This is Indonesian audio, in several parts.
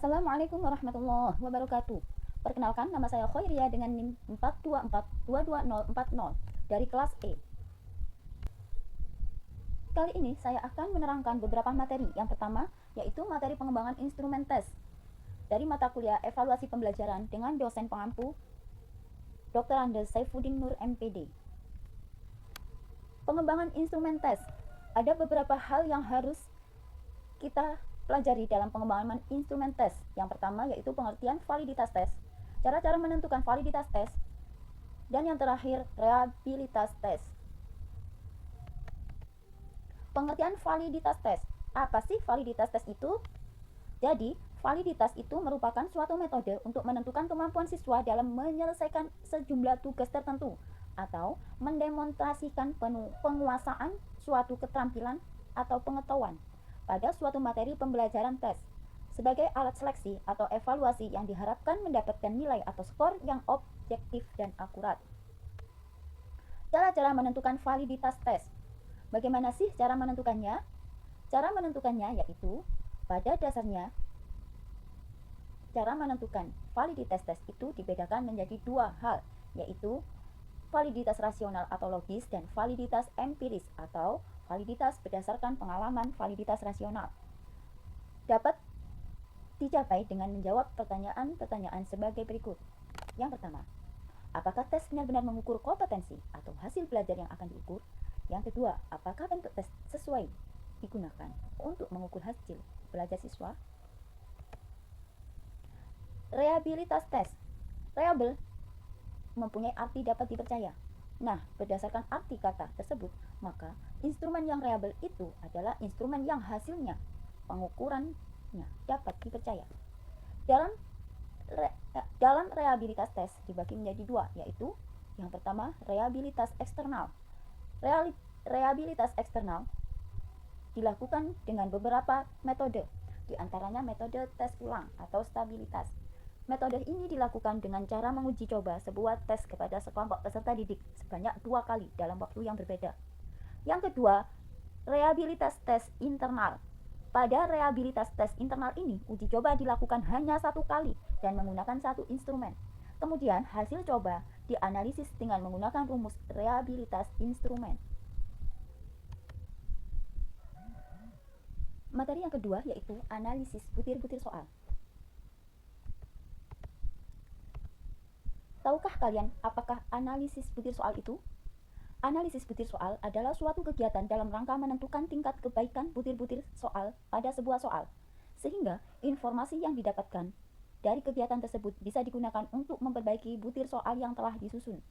Assalamualaikum warahmatullahi wabarakatuh. Perkenalkan, nama saya Khoiria dengan NIM 424222040 dari kelas E. Kali ini saya akan menerangkan beberapa materi. Yang pertama, yaitu materi pengembangan instrumen tes dari mata kuliah evaluasi pembelajaran dengan dosen pengampu Dr. Andes Saifuddin Nur MPD. Pengembangan instrumen tes. Ada beberapa hal yang harus kita pelajari dalam pengembangan instrumen tes. Yang pertama yaitu pengertian validitas tes, cara-cara menentukan validitas tes, dan yang terakhir reliabilitas tes. Pengertian validitas tes. Apa sih validitas tes itu? Jadi, validitas itu merupakan suatu metode untuk menentukan kemampuan siswa dalam menyelesaikan sejumlah tugas tertentu atau mendemonstrasikan penguasaan suatu keterampilan atau pengetahuan pada suatu materi pembelajaran tes sebagai alat seleksi atau evaluasi yang diharapkan mendapatkan nilai atau skor yang objektif dan akurat. Cara-cara menentukan validitas tes. Bagaimana sih cara menentukannya? Cara menentukannya yaitu pada dasarnya cara menentukan validitas tes itu dibedakan menjadi dua hal, yaitu validitas rasional atau logis dan validitas empiris atau validitas berdasarkan pengalaman. Validitas rasional dapat dicapai dengan menjawab pertanyaan-pertanyaan sebagai berikut. Yang pertama, apakah tes benar-benar mengukur kompetensi atau hasil belajar yang akan diukur? Yang kedua, apakah bentuk tes sesuai digunakan untuk mengukur hasil belajar siswa? Reliabilitas tes. Reliable mempunyai arti dapat dipercaya. Nah, berdasarkan arti kata tersebut, maka instrumen yang reliable itu adalah instrumen yang hasilnya pengukurannya dapat dipercaya. Dalam reliabilitas tes dibagi menjadi dua, yaitu yang pertama reliabilitas eksternal. Reliabilitas eksternal dilakukan dengan beberapa metode, di antaranya metode tes ulang atau stabilitas. Metode ini dilakukan dengan cara menguji coba sebuah tes kepada sekelompok peserta didik sebanyak 2 kali dalam waktu yang berbeda. Yang kedua, reliabilitas tes internal. Pada reliabilitas tes internal ini, uji coba dilakukan hanya 1 kali dan menggunakan 1 instrumen. Kemudian, hasil coba dianalisis dengan menggunakan rumus reliabilitas instrumen. Materi yang kedua yaitu analisis butir-butir soal. Tahukah kalian apakah analisis butir soal itu? Analisis butir soal adalah suatu kegiatan dalam rangka menentukan tingkat kebaikan butir-butir soal pada sebuah soal, sehingga informasi yang didapatkan dari kegiatan tersebut bisa digunakan untuk memperbaiki butir soal yang telah disusun.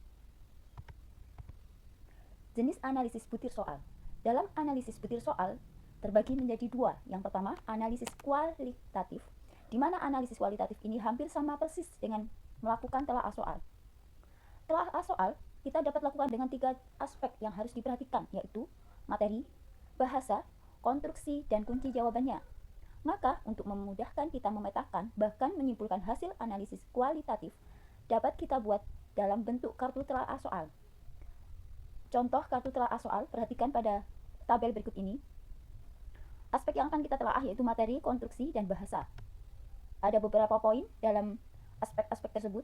Jenis analisis butir soal. Dalam analisis butir soal terbagi menjadi dua. Yang pertama, analisis kualitatif, di mana analisis kualitatif ini hampir sama persis dengan melakukan telaah soal. Telaah soal kita dapat lakukan dengan 3 aspek yang harus diperhatikan, yaitu materi, bahasa, konstruksi, dan kunci jawabannya. Maka, untuk memudahkan kita memetakan bahkan menyimpulkan hasil analisis kualitatif, dapat kita buat dalam bentuk kartu telaah soal. Contoh kartu telaah soal, perhatikan pada tabel berikut ini. Aspek yang akan kita telaah yaitu materi, konstruksi, dan bahasa. Ada beberapa poin dalam aspek-aspek tersebut.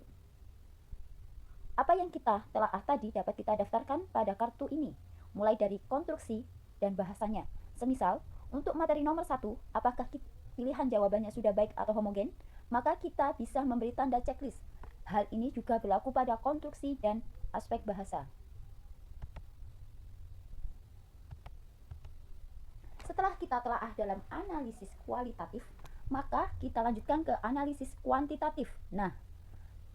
Apa yang kita telaah tadi dapat kita daftarkan pada kartu ini, mulai dari konstruksi dan bahasanya. Semisal, untuk materi nomor 1, apakah pilihan jawabannya sudah baik atau homogen, maka kita bisa memberi tanda checklist. Hal ini juga berlaku pada konstruksi dan aspek bahasa. Setelah kita telaah dalam analisis kualitatif, maka kita lanjutkan ke analisis kuantitatif. Nah,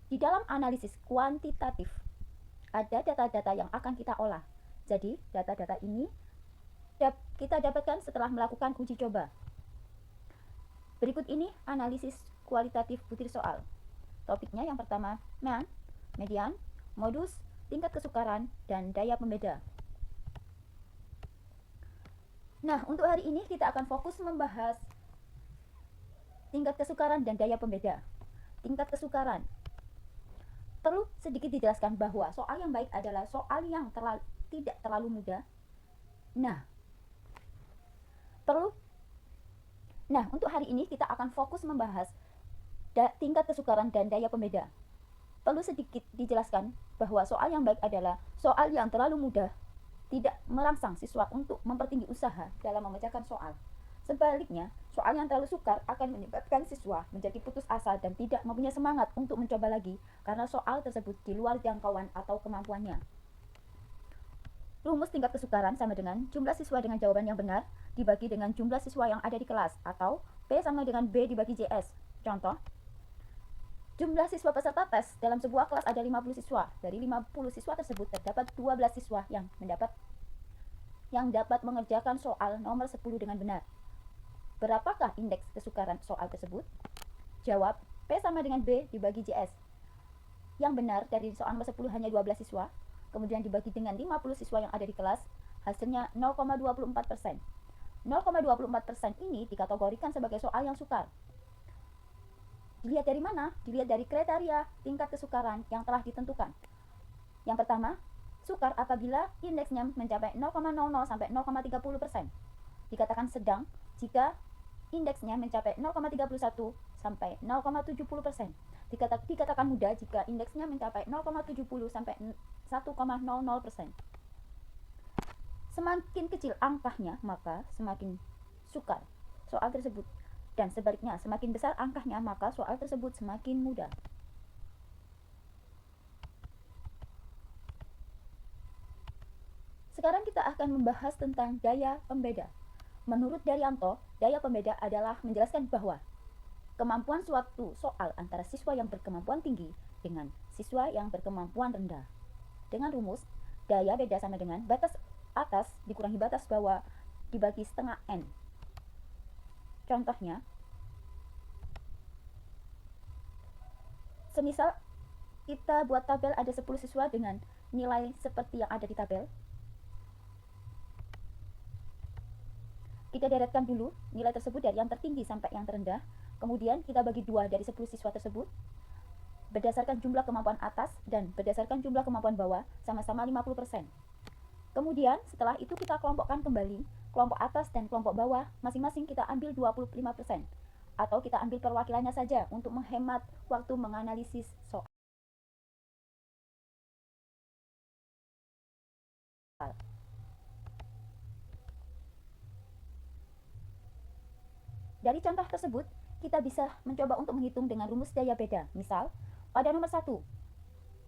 di dalam analisis kuantitatif ada data-data yang akan kita olah. Jadi, data-data ini kita dapatkan setelah melakukan uji coba. Berikut ini analisis kualitatif butir soal. Topiknya yang pertama, median, modus, tingkat kesukaran, dan daya pembeda. Nah, untuk hari ini kita akan fokus membahas tingkat kesukaran dan daya pembeda. Tingkat kesukaran. Perlu sedikit dijelaskan bahwa soal yang baik adalah soal yang tidak terlalu mudah. Nah, untuk hari ini kita akan fokus membahas tingkat kesukaran dan daya pembeda. Perlu sedikit dijelaskan bahwa soal yang baik adalah soal yang terlalu mudah, tidak merangsang siswa untuk mempertinggi usaha dalam memecahkan soal. Sebaliknya, soal yang terlalu sukar akan menyebabkan siswa menjadi putus asa dan tidak mempunyai semangat untuk mencoba lagi karena soal tersebut di luar jangkauan atau kemampuannya. Rumus tingkat kesukaran sama dengan jumlah siswa dengan jawaban yang benar dibagi dengan jumlah siswa yang ada di kelas, atau P sama dengan B dibagi JS. Contoh, jumlah siswa peserta tes dalam sebuah kelas ada 50 siswa. Dari 50 siswa tersebut terdapat 12 siswa yang dapat mengerjakan soal nomor 10 dengan benar. Berapakah indeks kesukaran soal tersebut? Jawab, P sama dengan B dibagi JS. Yang benar dari soal nomor 10 hanya 12 siswa, kemudian dibagi dengan 50 siswa yang ada di kelas, hasilnya 0,24%. 0,24% ini dikategorikan sebagai soal yang sukar. Dilihat dari mana? Dilihat dari kriteria tingkat kesukaran yang telah ditentukan. Yang pertama, sukar apabila indeksnya mencapai 0,00 sampai 0,30%. Dikatakan sedang jika indeksnya mencapai 0,31 sampai 0,70%. Dikatakan mudah jika indeksnya mencapai 0,70 sampai 1,00%. Semakin kecil angkanya, maka semakin sukar soal tersebut. Dan sebaliknya, semakin besar angkanya, maka soal tersebut semakin mudah. Sekarang kita akan membahas tentang daya pembeda. Menurut Daryanto, daya pembeda adalah menjelaskan bahwa kemampuan suatu soal antara siswa yang berkemampuan tinggi dengan siswa yang berkemampuan rendah. Dengan rumus, daya beda sama dengan batas atas dikurangi batas bawah dibagi setengah N. Contohnya, semisal kita buat tabel ada 10 siswa dengan nilai seperti yang ada di tabel. Kita deretkan dulu nilai tersebut dari yang tertinggi sampai yang terendah. Kemudian kita bagi 2 dari 10 siswa tersebut berdasarkan jumlah kemampuan atas dan berdasarkan jumlah kemampuan bawah sama-sama 50%. Kemudian setelah itu kita kelompokkan kembali kelompok atas dan kelompok bawah, masing-masing kita ambil 25%. Atau kita ambil perwakilannya saja untuk menghemat waktu menganalisis soal. Dari contoh tersebut, kita bisa mencoba untuk menghitung dengan rumus daya beda. Misal, pada nomor 1,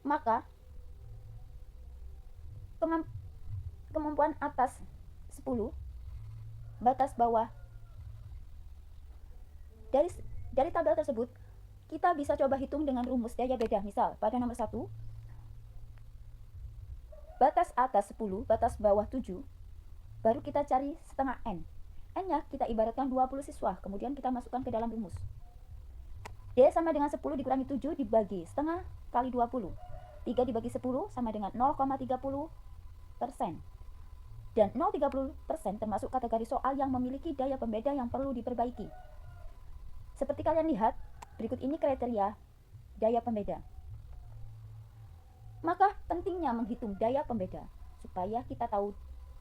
maka kemampuan atas 10, batas bawah. Dari tabel tersebut, kita bisa coba hitung dengan rumus daya beda. Misal, pada nomor 1, batas atas 10, batas bawah 7, baru kita cari setengah N. N-nya kita ibaratkan 20 siswa, kemudian kita masukkan ke dalam rumus. D sama dengan 10 dikurangi 7 dibagi setengah kali 20. 3 dibagi 10 sama dengan 0,30%. Dan 0,30% termasuk kategori soal yang memiliki daya pembeda yang perlu diperbaiki. Seperti kalian lihat, berikut ini kriteria daya pembeda. Maka pentingnya menghitung daya pembeda, supaya kita tahu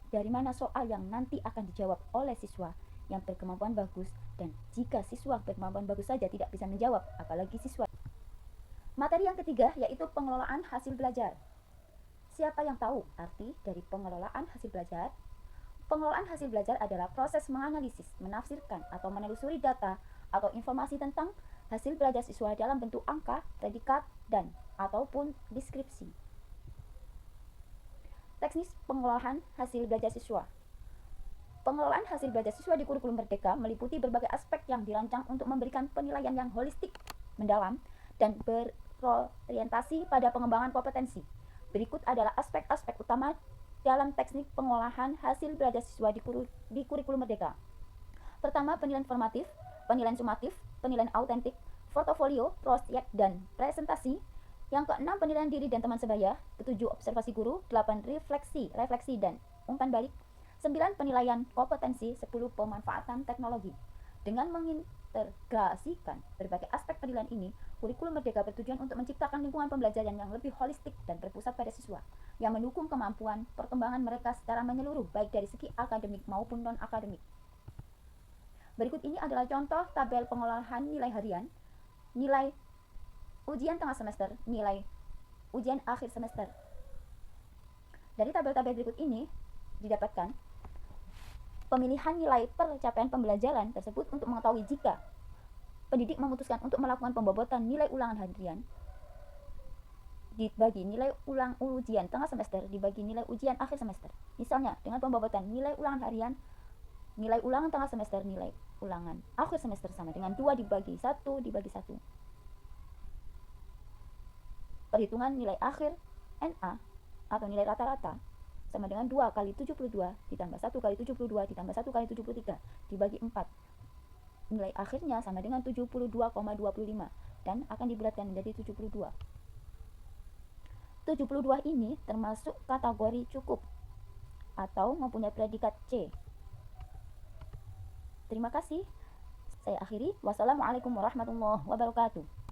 dari mana soal yang nanti akan dijawab oleh siswa yang berkemampuan bagus, dan jika siswa berkemampuan bagus saja tidak bisa menjawab, apalagi siswa. Materi yang ketiga yaitu pengelolaan hasil belajar. Siapa yang tahu arti dari pengelolaan hasil belajar? Pengelolaan hasil belajar adalah proses menganalisis, menafsirkan, atau menelusuri data atau informasi tentang hasil belajar siswa dalam bentuk angka, predikat, dan ataupun deskripsi. Teknis pengelolaan hasil belajar siswa. Pengelolaan hasil belajar siswa di kurikulum Merdeka meliputi berbagai aspek yang dirancang untuk memberikan penilaian yang holistik, mendalam, dan berorientasi pada pengembangan kompetensi. Berikut adalah aspek-aspek utama dalam teknik pengolahan hasil belajar siswa di kurikulum Merdeka. Pertama, penilaian formatif, penilaian sumatif, penilaian autentik, portofolio, proyek, dan presentasi. Yang keenam, penilaian diri dan teman sebaya. Ketujuh, observasi guru. 8, refleksi dan umpan balik. 9, penilaian kompetensi. 10, pemanfaatan teknologi. Dengan mengintegrasikan berbagai aspek penilaian ini, kurikulum Merdeka bertujuan untuk menciptakan lingkungan pembelajaran yang lebih holistik dan berpusat pada siswa, yang mendukung kemampuan perkembangan mereka secara menyeluruh, baik dari segi akademik maupun non-akademik. Berikut ini adalah contoh tabel pengolahan nilai harian. nilai ujian tengah semester, nilai ujian akhir semester. Dari tabel-tabel berikut ini didapatkan pemilihan nilai pencapaian pembelajaran tersebut untuk mengetahui jika pendidik memutuskan untuk melakukan pembobotan nilai ulangan harian dibagi nilai ulang ujian tengah semester dibagi nilai ujian akhir semester. Misalnya dengan pembobotan nilai ulangan harian, nilai ulangan tengah semester, nilai ulangan akhir semester sama dengan 2 dibagi 1 dibagi 1. Perhitungan nilai akhir NA atau nilai rata-rata sama dengan 2 kali 72 ditambah 1 kali 72 ditambah 1 kali 73 dibagi 4. Nilai akhirnya sama dengan 72,25 dan akan dibulatkan menjadi 72. 72 ini termasuk kategori cukup atau mempunyai predikat C. Terima kasih. Saya akhiri. Wassalamualaikum warahmatullahi wabarakatuh.